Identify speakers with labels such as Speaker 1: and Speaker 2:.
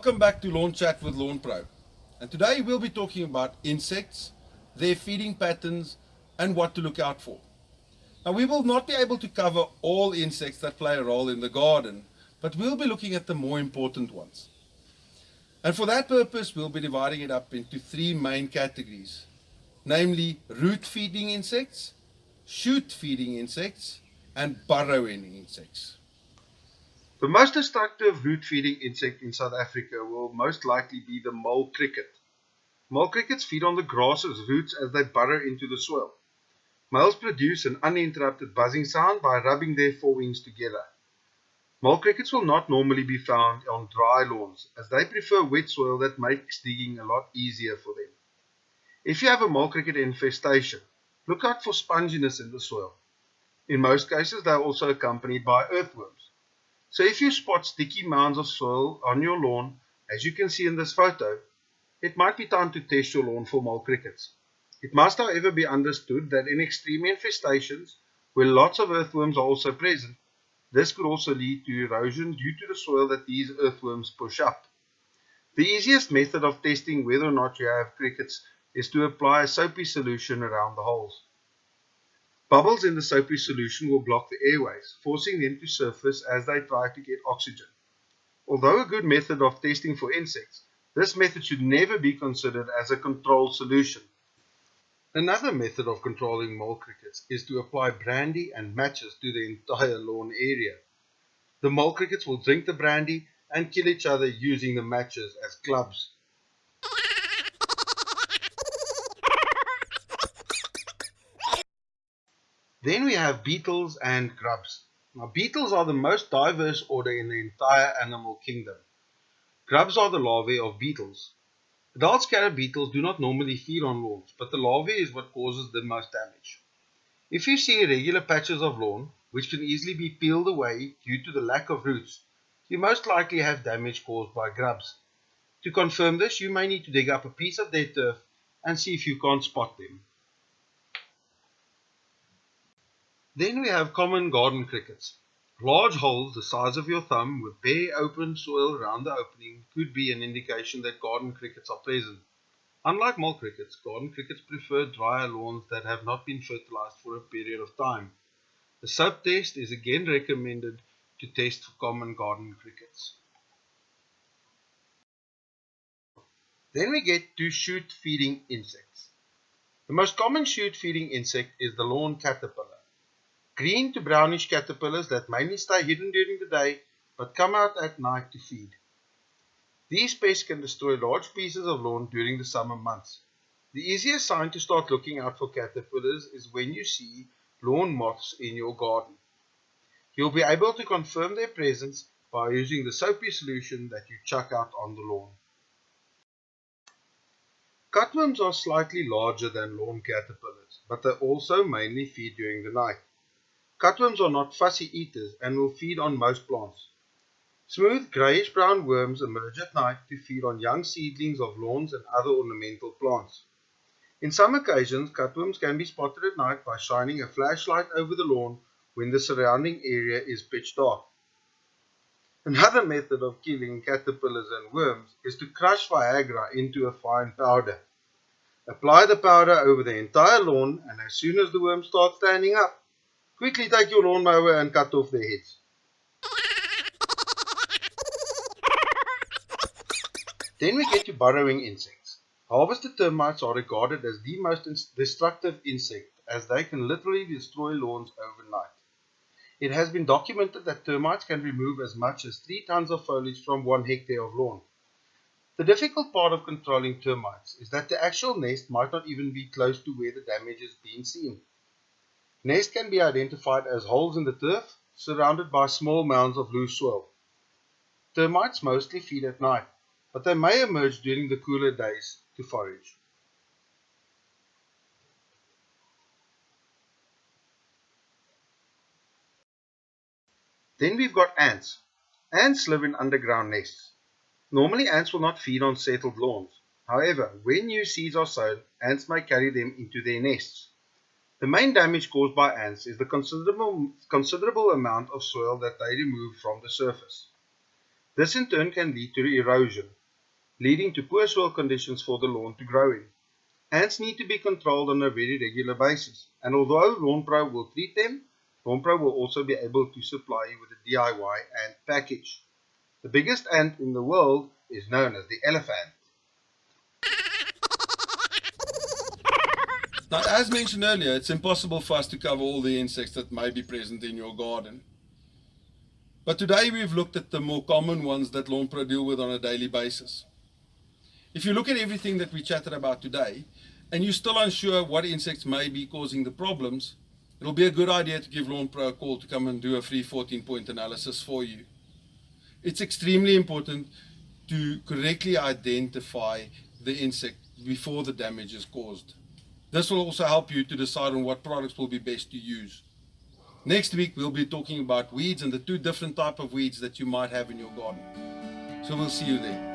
Speaker 1: Welcome back to Lawn Chat with Lawnpro. And today we'll be talking about insects, their feeding patterns, and what to look out for. Now, we will not be able to cover all insects that play a role in the garden, but we'll be looking at the more important ones. And for that purpose, we'll be dividing it up into three main categories, namely root feeding insects, shoot feeding insects, and burrowing insects. The most destructive root-feeding insect in South Africa will most likely be the mole cricket. Mole crickets feed on the grass's roots as they burrow into the soil. Males produce an uninterrupted buzzing sound by rubbing their forewings together. Mole crickets will not normally be found on dry lawns, as they prefer wet soil that makes digging a lot easier for them. If you have a mole cricket infestation, look out for sponginess in the soil. In most cases, they are also accompanied by earthworms. So if you spot sticky mounds of soil on your lawn, as you can see in this photo, it might be time to test your lawn for mole crickets. It must, however, be understood that in extreme infestations, where lots of earthworms are also present, this could also lead to erosion due to the soil that these earthworms push up. The easiest method of testing whether or not you have crickets is to apply a soapy solution around the holes. Bubbles in the soapy solution will block the airways, forcing them to surface as they try to get oxygen. Although a good method of testing for insects, this method should never be considered as a control solution. Another method of controlling mole crickets is to apply brandy and matches to the entire lawn area. The mole crickets will drink the brandy and kill each other using the matches as clubs. Then we have beetles and grubs. Now, beetles are the most diverse order in the entire animal kingdom. Grubs are the larvae of beetles. Adult scarab beetles do not normally feed on lawns, but the larvae is what causes the most damage. If you see irregular patches of lawn, which can easily be peeled away due to the lack of roots, you most likely have damage caused by grubs. To confirm this, you may need to dig up a piece of their turf and see if you can't spot them. Then we have common garden crickets. Large holes the size of your thumb with bare open soil around the opening could be an indication that garden crickets are present. Unlike mole crickets, garden crickets prefer drier lawns that have not been fertilized for a period of time. The soap test is again recommended to test for common garden crickets. Then we get to shoot feeding insects. The most common shoot feeding insect is the lawn caterpillar. Green to brownish caterpillars that mainly stay hidden during the day but come out at night to feed. These pests can destroy large pieces of lawn during the summer months. The easiest sign to start looking out for caterpillars is when you see lawn moths in your garden. You'll be able to confirm their presence by using the soapy solution that you chuck out on the lawn. Cutworms are slightly larger than lawn caterpillars, but they also mainly feed during the night. Cutworms are not fussy eaters and will feed on most plants. Smooth grayish-brown worms emerge at night to feed on young seedlings of lawns and other ornamental plants. In some occasions, cutworms can be spotted at night by shining a flashlight over the lawn when the surrounding area is pitch dark. Another method of killing caterpillars and worms is to crush Viagra into a fine powder. Apply the powder over the entire lawn, and as soon as the worms start standing up, quickly take your lawnmower and cut off their heads. Then we get to burrowing insects. Harvested termites are regarded as the most destructive insect, as they can literally destroy lawns overnight. It has been documented that termites can remove as much as 3 tons of foliage from 1 hectare of lawn. The difficult part of controlling termites is that the actual nest might not even be close to where the damage is being seen. Nests can be identified as holes in the turf, surrounded by small mounds of loose soil. Termites mostly feed at night, but they may emerge during the cooler days to forage. Then we've got ants. Ants live in underground nests. Normally ants will not feed on settled lawns. However, when new seeds are sown, ants may carry them into their nests. The main damage caused by ants is the considerable amount of soil that they remove from the surface. This in turn can lead to erosion, leading to poor soil conditions for the lawn to grow in. Ants need to be controlled on a very regular basis, and although Lawnpro will treat them, Lawnpro will also be able to supply you with a DIY ant package. The biggest ant in the world is known as the elephant. Now, as mentioned earlier, it's impossible for us to cover all the insects that may be present in your garden. But today we've looked at the more common ones that Lawnpro deal with on a daily basis. If you look at everything that we chatted about today, and you're still unsure what insects may be causing the problems, it'll be a good idea to give Lawnpro a call to come and do a free 14-point analysis for you. It's extremely important to correctly identify the insect before the damage is caused. This will also help you to decide on what products will be best to use. Next week we'll be talking about weeds and the two different types of weeds that you might have in your garden. So we'll see you there.